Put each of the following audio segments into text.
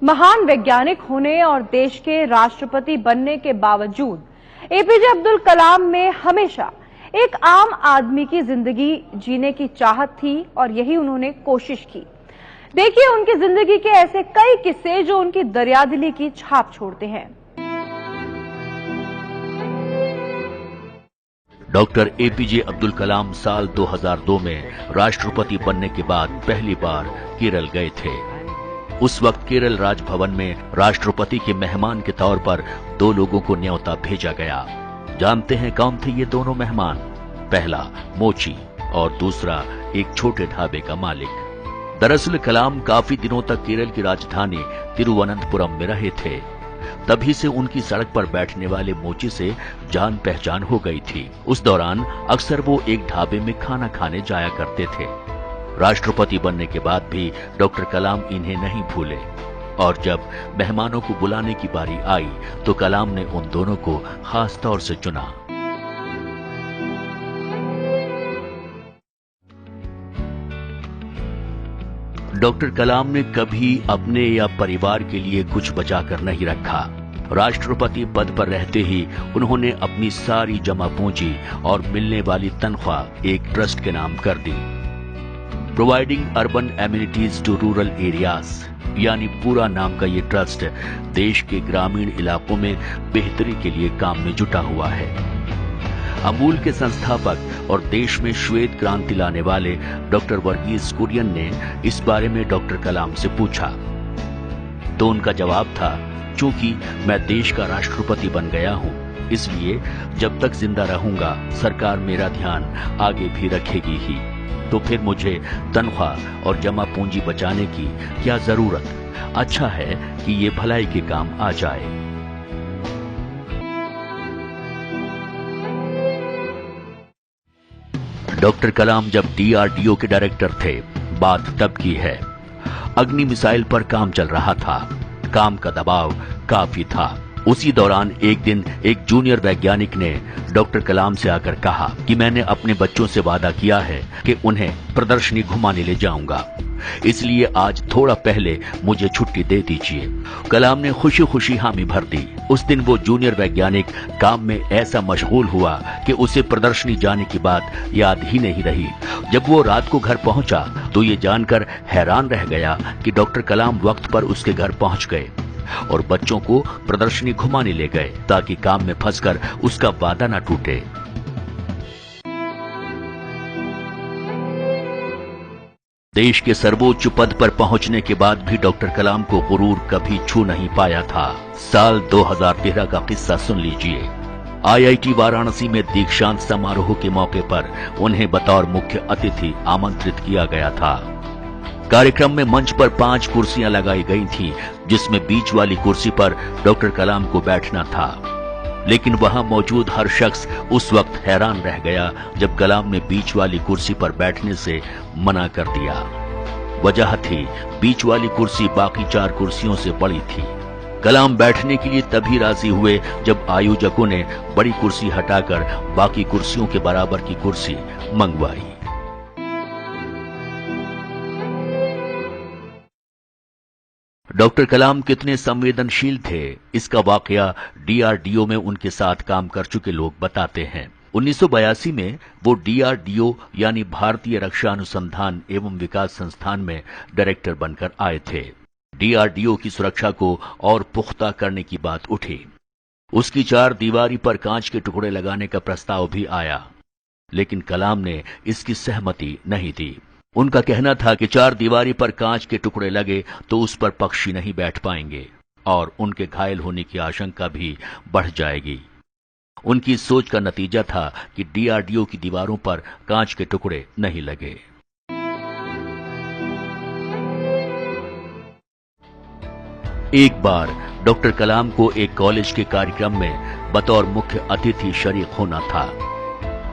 महान वैज्ञानिक होने और देश के राष्ट्रपति बनने के बावजूद एपीजे अब्दुल कलाम में हमेशा एक आम आदमी की जिंदगी जीने की चाहत थी और यही उन्होंने कोशिश की। देखिए उनकी जिंदगी के ऐसे कई किस्से जो उनकी दरियादिली की छाप छोड़ते हैं। डॉक्टर एपीजे अब्दुल कलाम साल 2002 में राष्ट्रपति बनने के बाद पहली बार केरल गए थे। उस वक्त केरल राजभवन में राष्ट्रपति के मेहमान के तौर पर 2 लोगों को न्योता भेजा गया। जानते हैं कौन थे ये दोनों मेहमान? पहला मोची और दूसरा एक छोटे ढाबे का मालिक। दरअसल कलाम काफी दिनों तक केरल की राजधानी तिरुवनंतपुरम में रहे थे। तभी से उनकी सड़क पर बैठने वाले मोची से जान पहचान हो गई थी। उस दौरान अक्सर वो एक ढाबे में खाना खाने जाया करते थे। राष्ट्रपति बनने के बाद भी डॉक्टर कलाम इन्हें नहीं भूले और जब मेहमानों को बुलाने की बारी आई तो कलाम ने उन दोनों को खास तौर से चुना। डॉक्टर कलाम ने कभी अपने या परिवार के लिए कुछ बचाकर नहीं रखा। राष्ट्रपति पद पर रहते ही उन्होंने अपनी सारी जमा पूंजी और मिलने वाली तनख्वाह एक ट्रस्ट के नाम कर दी। Providing urban amenities to rural areas यानी पूरा नाम का ये ट्रस्ट देश के ग्रामीण इलाकों में बेहतरी के लिए काम में जुटा हुआ है। अमूल के संस्थापक और देश में श्वेत क्रांति लाने वाले डॉक्टर वर्गीस कुरियन ने इस बारे में डॉक्टर कलाम से पूछा तो उनका जवाब था, चूंकि मैं देश का राष्ट्रपति बन गया हूं, इसलिए जब तक जिंदा रहूंगा सरकार मेरा ध्यान आगे भी रखेगी ही, तो फिर मुझे तनख्वाह और जमा पूंजी बचाने की क्या जरूरत। अच्छा है कि ये भलाई के काम आ जाए। डॉक्टर कलाम जब डीआरडीओ के डायरेक्टर थे, बात तब की है। अग्नि मिसाइल पर काम चल रहा था। काम का दबाव काफी था। उसी दौरान एक दिन एक जूनियर वैज्ञानिक ने डॉक्टर कलाम से आकर कहा कि मैंने अपने बच्चों से वादा किया है कि उन्हें प्रदर्शनी घुमाने ले जाऊंगा, इसलिए आज थोड़ा पहले मुझे छुट्टी दे दीजिए। कलाम ने खुशी खुशी हामी भर दी। उस दिन वो जूनियर वैज्ञानिक काम में ऐसा मशगूल हुआ कि उसे प्रदर्शनी जाने की बात याद ही नहीं रही। जब वो रात को घर पहुंचा तो ये जानकर हैरान रह गया कि डॉक्टर कलाम वक्त पर उसके घर पहुंच गए और बच्चों को प्रदर्शनी घुमाने ले गए ताकि काम में फंसकर उसका वादा न टूटे। देश के सर्वोच्च पद पर पहुंचने के बाद भी डॉक्टर कलाम को गुरूर कभी छू नहीं पाया था। साल 2013 का किस्सा सुन लीजिए। आईआईटी वाराणसी में दीक्षांत समारोह के मौके पर उन्हें बतौर मुख्य अतिथि आमंत्रित किया गया था। कार्यक्रम में मंच पर 5 कुर्सियां लगाई गई थीं, जिसमें बीच वाली कुर्सी पर डॉक्टर कलाम को बैठना था। लेकिन वहां मौजूद हर शख्स उस वक्त हैरान रह गया जब कलाम ने बीच वाली कुर्सी पर बैठने से मना कर दिया। वजह थी बीच वाली कुर्सी बाकी 4 कुर्सियों से बड़ी थी। कलाम बैठने के लिए तभी राजी हुए जब आयोजकों ने बड़ी कुर्सी हटाकर बाकी कुर्सियों के बराबर की कुर्सी मंगवाई। डॉक्टर कलाम कितने संवेदनशील थे, इसका वाकया डीआरडीओ में उनके साथ काम कर चुके लोग बताते हैं। 1982 में वो डीआरडीओ यानी भारतीय रक्षा अनुसंधान एवं विकास संस्थान में डायरेक्टर बनकर आए थे। डीआरडीओ की सुरक्षा को और पुख्ता करने की बात उठी। उसकी 4 दीवारी पर कांच के टुकड़े लगाने का प्रस्ताव भी आया, लेकिन कलाम ने इसकी सहमति नहीं दी। उनका कहना था कि 4 दीवारी पर कांच के टुकड़े लगे तो उस पर पक्षी नहीं बैठ पाएंगे और उनके घायल होने की आशंका भी बढ़ जाएगी। उनकी सोच का नतीजा था कि डीआरडीओ की दीवारों पर कांच के टुकड़े नहीं लगे। एक बार डॉक्टर कलाम को एक कॉलेज के कार्यक्रम में बतौर मुख्य अतिथि शरीक होना था।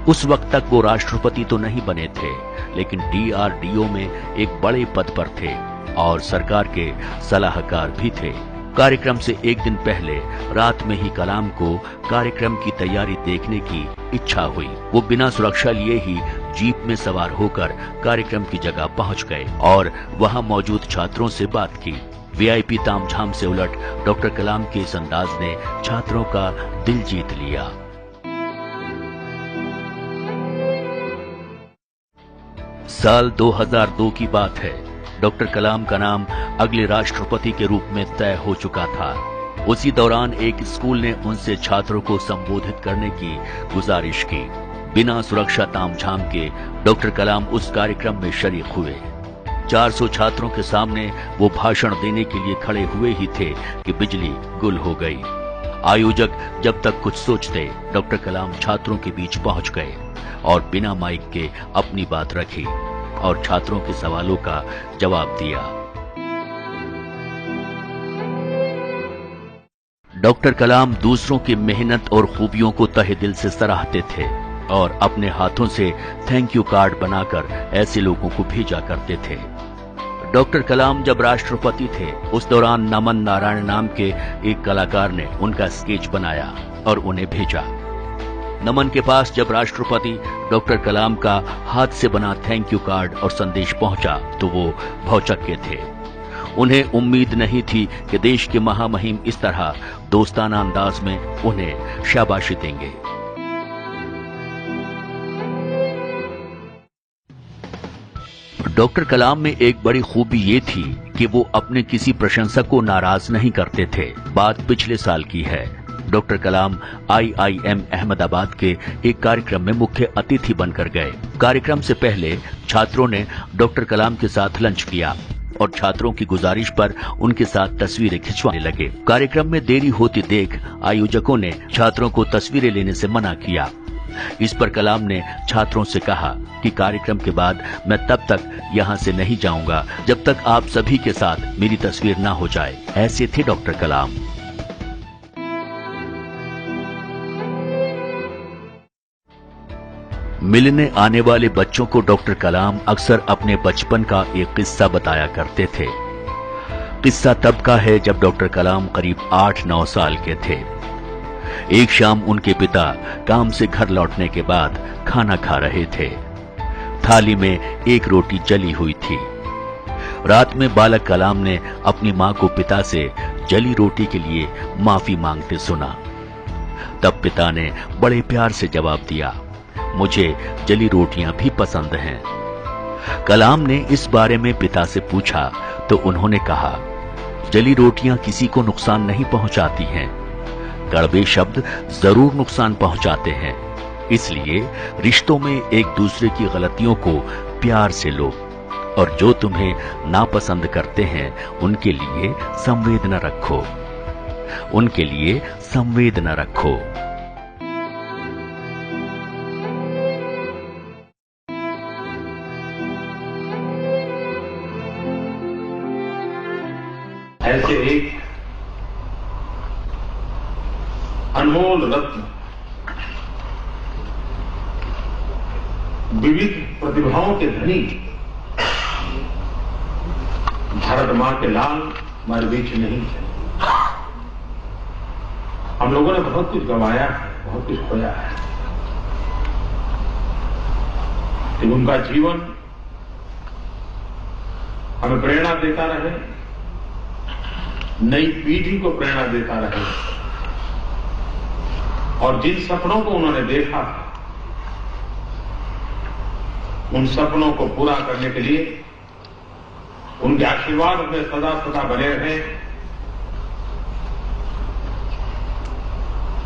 उस वक्त तक वो राष्ट्रपति तो नहीं बने थे, लेकिन डीआरडीओ में एक बड़े पद पर थे और सरकार के सलाहकार भी थे। कार्यक्रम से एक दिन पहले रात में ही कलाम को कार्यक्रम की तैयारी देखने की इच्छा हुई। वो बिना सुरक्षा लिए ही जीप में सवार होकर कार्यक्रम की जगह पहुंच गए और वहां मौजूद छात्रों से बात की। वीआईपी तामझाम से उलट डॉक्टर कलाम के इस अंदाज ने छात्रों का दिल जीत लिया। साल 2002 की बात है। डॉक्टर कलाम का नाम अगले राष्ट्रपति के रूप में तय हो चुका था। उसी दौरान एक स्कूल ने उनसे छात्रों को संबोधित करने की गुजारिश की। बिना सुरक्षा तामझाम के डॉक्टर कलाम उस कार्यक्रम में शरीक हुए। 400 छात्रों के सामने वो भाषण देने के लिए खड़े हुए ही थे कि बिजली गुल हो गई। आयोजक जब तक कुछ सोचते, डॉक्टर कलाम छात्रों के बीच पहुंच गए और बिना माइक के अपनी बात रखी और छात्रों के सवालों का जवाब दिया। डॉक्टर कलाम दूसरों की मेहनत और खूबियों को तहे दिल से सराहते थे और अपने हाथों से थैंक यू कार्ड बनाकर ऐसे लोगों को भेजा करते थे। डॉक्टर कलाम जब राष्ट्रपति थे, उस दौरान नमन नारायण नाम के एक कलाकार ने उनका स्केच बनाया और उन्हें भेजा। नमन के पास जब राष्ट्रपति डॉक्टर कलाम का हाथ से बना थैंक यू कार्ड और संदेश पहुंचा तो वो भौचक्के थे। उन्हें उम्मीद नहीं थी कि देश के महामहिम इस तरह दोस्ताना अंदाज में उन्हें शाबाशी देंगे। डॉक्टर कलाम में एक बड़ी खूबी ये थी कि वो अपने किसी प्रशंसक को नाराज नहीं करते थे। बात पिछले साल की है। डॉक्टर कलाम IIM अहमदाबाद के एक कार्यक्रम में मुख्य अतिथि बनकर गए। कार्यक्रम से पहले छात्रों ने डॉक्टर कलाम के साथ लंच किया और छात्रों की गुजारिश पर उनके साथ तस्वीरें खिंचवाने लगे। कार्यक्रम में देरी होती देख आयोजकों ने छात्रों को तस्वीरें लेने से मना किया। इस पर कलाम ने छात्रों से कहा कि कार्यक्रम के बाद मैं तब तक यहाँ से नहीं जाऊंगा जब तक आप सभी के साथ मेरी तस्वीर ना हो जाए। ऐसे थे डॉक्टर कलाम। मिलने आने वाले बच्चों को डॉक्टर कलाम अक्सर अपने बचपन का एक किस्सा बताया करते थे। किस्सा तब का है जब डॉक्टर कलाम करीब 8-9 साल के थे। एक शाम उनके पिता काम से घर लौटने के बाद खाना खा रहे थे। थाली में एक रोटी जली हुई थी। रात में बालक कलाम ने अपनी मां को पिता से जली रोटी के लिए माफी मांगते सुना। तब पिता ने बड़े प्यार से जवाब दिया, मुझे जली रोटियां भी पसंद हैं। कलाम ने इस बारे में पिता से पूछा तो उन्होंने कहा, जली रोटियां किसी को नुकसान नहीं पहुंचाती हैं, कड़वे शब्द जरूर नुकसान पहुंचाते हैं। इसलिए रिश्तों में एक दूसरे की गलतियों को प्यार से लो और जो तुम्हें नापसंद करते हैं उनके लिए संवेदना रखो, उनके लिए संवेदना रखो। ऐसे एक अनमोल रत्न, विविध प्रतिभाओं के धनी भारत मां के लाल हमारे बीच नहीं है। हम लोगों ने बहुत कुछ गंवाया है, बहुत कुछ खोया है, लेकिन उनका जीवन हमें प्रेरणा देता रहे, नई पीढ़ी को प्रेरणा देता रहे और जिन सपनों को उन्होंने देखा उन सपनों को पूरा करने के लिए उनके आशीर्वाद में सदा सदा बने रहे।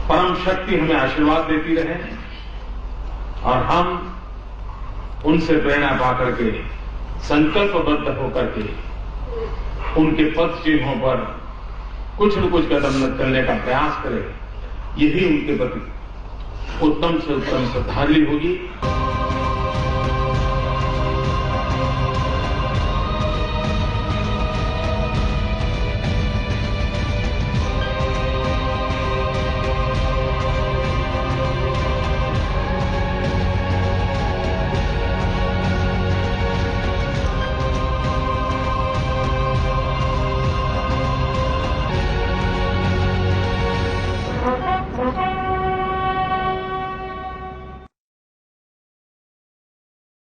परम शक्ति हमें आशीर्वाद देती रहे और हम उनसे प्रेरणा पाकर के संकल्पबद्ध होकर के उनके पथ चिन्हों पर कुछ न कुछ कदम चलने का प्रयास करें। यही उनके प्रति उत्तम से उत्तम श्रद्धांजलि होगी।